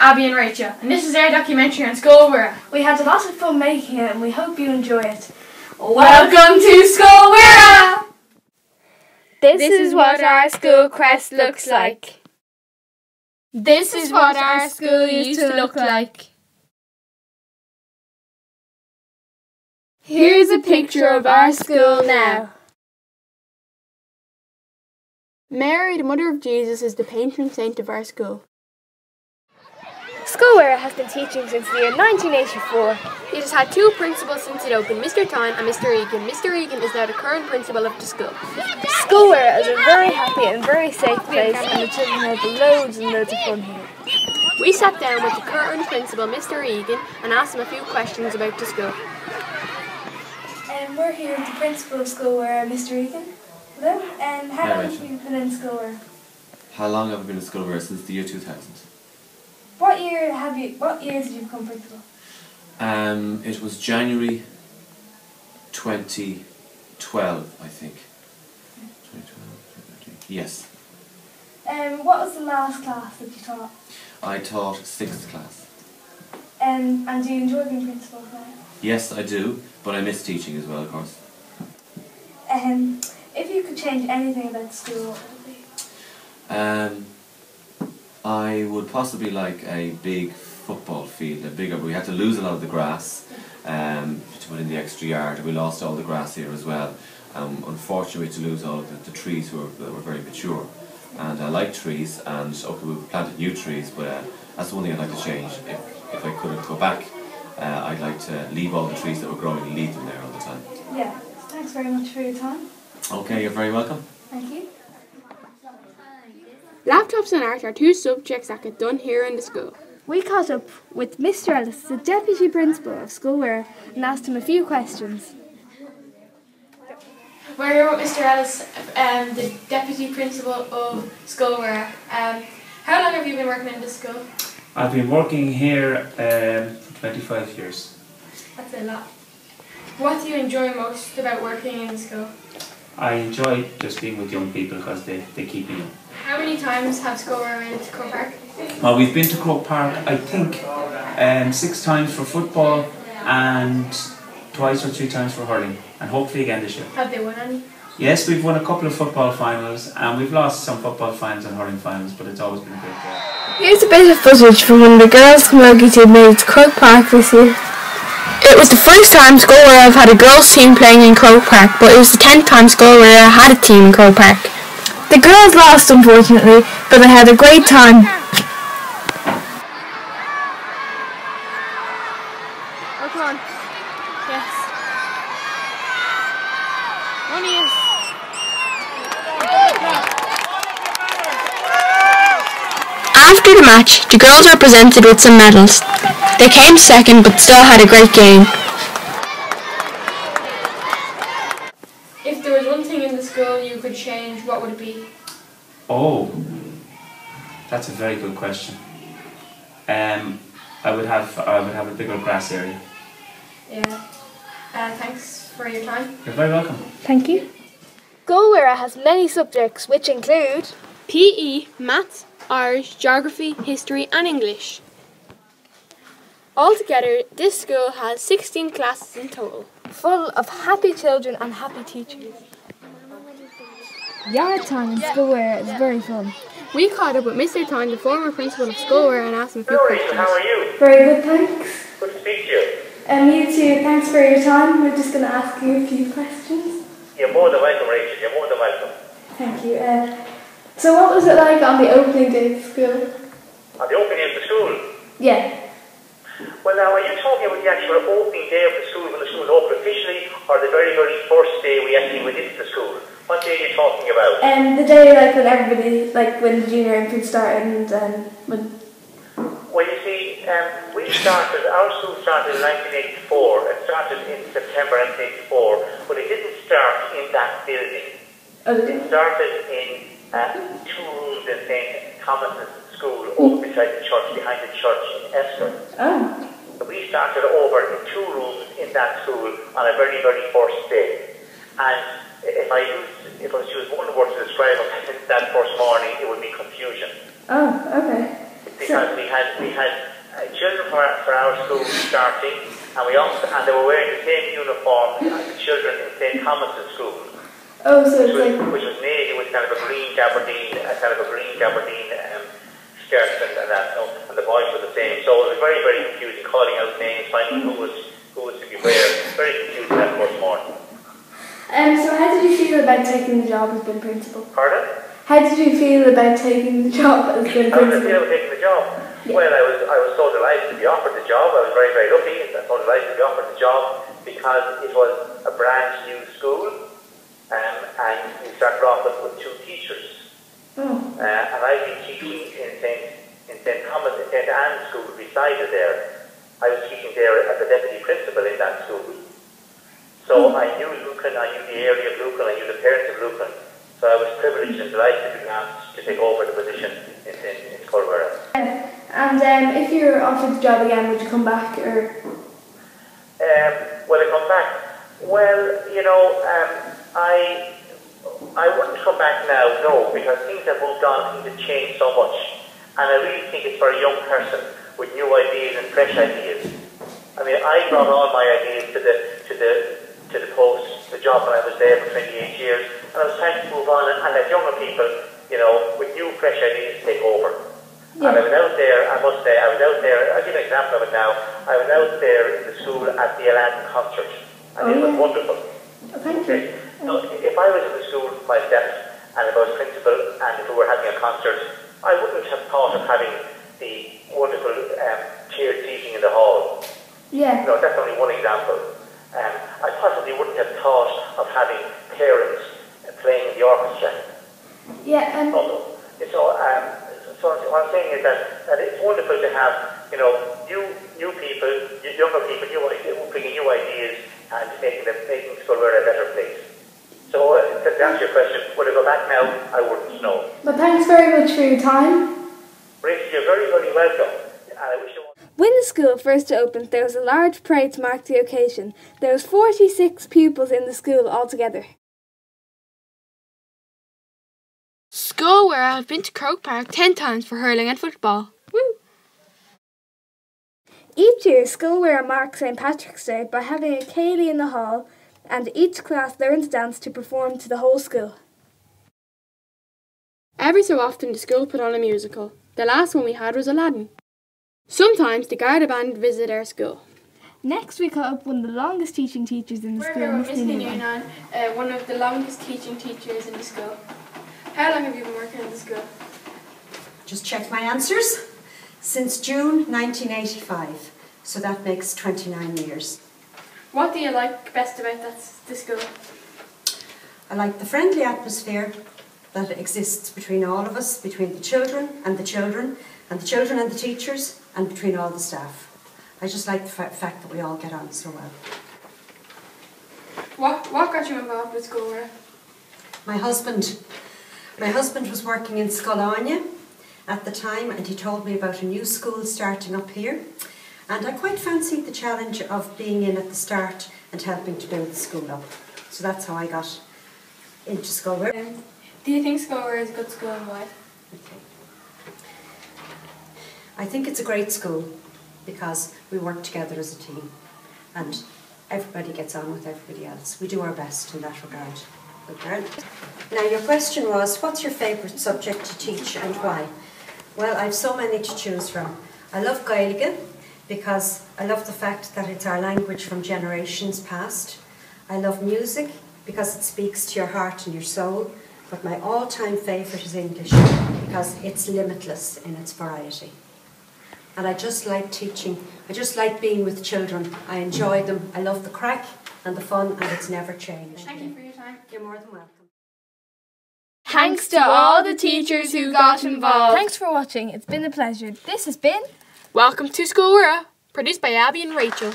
Abby and Rachel, and this is our documentary on Scoil Mhuire. We had a lot of fun making it and we hope you enjoy it. Welcome to Scoil Mhuire! This is what our school crest looks like. This is what our school used to look like. Here's a picture of our school now. Mary, the Mother of Jesus, is the patron saint of our school. Scoil Mhuire has been teaching since the year 1984. It has had two principals since it opened, Mr. Tyne and Mr. Egan. Mr. Egan is now the current principal of the school. Scoil Mhuire is a very happy and very safe place, and the children have loads and loads of fun here. We sat down with the current principal, Mr. Egan, and asked him a few questions about the school. We're here with the principal of Scoil Mhuire, Mr. Egan. Hello, and how long have you been in Scoil Mhuire? How long have I been in Scoil Mhuire? Since the year 2000. What year did you become principal? It was January 2012, I think. 2012, yes. What was the last class that you taught? I taught 6th class. And do you enjoy being principal now? Yes, I do, but I miss teaching as well, of course. If you could change anything about school, what would it be? I would possibly like a big football field, we had to lose a lot of the grass to put in the extra yard. We lost all the grass here as well. Unfortunately, to lose all of the trees that were very mature. And I like trees, and okay, we've planted new trees, but that's the one thing I'd like to change. If I couldn't go back, I'd like to leave all the trees that were growing and leave them there all the time. Yeah, thanks very much for your time. Okay, you're very welcome. Thank you. Laptops and art are two subjects that get done here in the school. We caught up with Mr. Ellis, the deputy principal of Scoil Mhuire, and asked him a few questions. We're here with Mr. Ellis, the deputy principal of Scoil Mhuire. How long have you been working in this school? I've been working here for 25 years. That's a lot. What do you enjoy most about working in the school? I enjoy just being with young people because they keep me young. How many times have Scoil Mhuire been to Croke Park? Well, we've been to Croke Park, I think, 6 times for football and twice or 3 times for hurling, and hopefully again this year. Have they won any? Yes, we've won a couple of football finals, and we've lost some football finals and hurling finals, but it's always been a great day. Here's a bit of footage from when the girls' camogie team made it to Croke Park this year. It was the first time Scoil Mhuire have had a girls' team playing in Croke Park, but it was the 10th time Scoil Mhuire had a team in Croke Park. The girls lost, unfortunately, but they had a great time. Oh, come on. Yes. One is. After the match, the girls were presented with some medals. They came second, but still had a great game. If there was one thing in the school you could change, what would it be? Oh, that's a very good question. I would have a bigger grass area. Yeah. Thanks for your time. You're very welcome. Thank you. Scoil Mhuire has many subjects, which include PE, Maths, Irish, Geography, History and English. Altogether, this school has 16 classes in total. full of happy children and happy teachers. Yard time in Scoil Mhuire is very fun. We caught up with Mr. Tyne, the former principal of Scoil Mhuire, and asked him a few questions. How are you? Very good, thanks. Good to speak to you. You too, thanks for your time. We're just going to ask you a few questions. You're more than welcome, Rachel. You're more than welcome. Thank you. So what was it like on the opening day of school? On the opening of the school? Yeah. Well, now, are you talking about the actual opening day of the school when the school opened officially, or the very, very first day we actually went into the school? What day are you talking about? The day when everybody, when the junior infants started and when... Well, you see, our school started in 1984. It started in September 1984, but it didn't start in that building. Oh, it started in 2 rooms in St. Thomas's School, over beside the church, behind the church in Esker. Oh. We started over in 2 rooms in that school on a very, very first day. And if I was to use one word to describe that first morning, it would be confusion. Oh, okay. because we had children for our school starting, and they were wearing the same uniform as the children in St Thomas's school. Oh, so it's like... Which was navy with kind of a green gabardine skirt and that, and the boys were the same. So it was very, very confusing, calling out names, finding who was to be where. Very confusing that first morning. So how did you feel about taking the job as bin principal? Pardon? How did you feel about taking the job as bin How did I principal? feel about taking the job? Yeah. Well, I was so delighted to be offered the job. I was very, very lucky. I was so delighted to be offered the job because it was a brand new school, and we started off with 2 teachers. Oh. And I've been teaching in St Thomas, in St Anne's school beside it there. I was teaching there as a deputy principal in that school. So I knew Lucan, I knew the area of Lucan, I knew the parents of Lucan. So I was privileged and delighted to be asked to take over the position in Scoil Mhuire. And if you were offered the job again, would you come back or? Will I come back? Well, you know, I wouldn't come back now, no, because things have moved on, things have changed so much. And I really think it's for a young person with new ideas and fresh ideas. I mean, I brought all my ideas to the post, the job when I was there for 28 years, and I was trying to move on and let younger people, you know, with new fresh ideas take over. Yeah. And I was out there, I must say, I'll give an example of it now. I was out there in the school at the Aladdin concert, and it was wonderful. Oh, thank you. So if I was in the school myself, and if I was principal, and if we were having a concert, I wouldn't have thought of having the wonderful tiered seating in the hall. Yeah. No, that's only one example. I possibly wouldn't have thought of having parents playing in the orchestra. Yeah. So what I'm saying is that it's wonderful to have, you know, new people, younger people, bringing new ideas and making Scoil Mhuire a better place. So to answer your question, would I go back now? I wouldn't, no. But thanks very much for your time. Rachel, you're very, very welcome. And I wish you all... When the school first opened, there was a large parade to mark the occasion. There was 46 pupils in the school altogether. Scoil Mhuire have been to Croke Park 10 times for hurling and football. Woo! Each year, Scoil Mhuire marks St Patrick's Day by having a ceilidh in the hall, and each class learns dance to perform to the whole school. Every so often the school put on a musical. The last one we had was Aladdin. Sometimes the Garda Band visit our school. Next we caught up one of the longest teaching teachers in the school, Miss Lucan, one of the longest teaching teachers in the school. How long have you been working in the school? Just checked my answers. Since June 1985, so that makes 29 years. What do you like best about the school? I like the friendly atmosphere that exists between all of us, between the children and the children, and the children and the teachers, and between all the staff. I just like the fact that we all get on so well. What got you involved with Scoil Mhuire? My husband was working in Scoil Mhuire at the time, and he told me about a new school starting up here, and I quite fancied the challenge of being in at the start and helping to build the school up. So that's how I got into Scoil Mhuire. Do you think Scoil Mhuire is a good school and why? Okay. I think it's a great school because we work together as a team and everybody gets on with everybody else. We do our best in that regard. Okay. Now your question was, what's your favourite subject to teach and why? Well, I have so many to choose from. I love Gaeilge because I love the fact that it's our language from generations past. I love music because it speaks to your heart and your soul. But my all-time favourite is English because it's limitless in its variety. And I just like teaching. I just like being with children. I enjoy them. I love the crack and the fun, and it's never changed. Thank you for your time. You're more than welcome. Thanks to all the teachers who got involved. Thanks for watching. It's been a pleasure. This has been Welcome to Scoil Mhuire, produced by Abby and Rachel.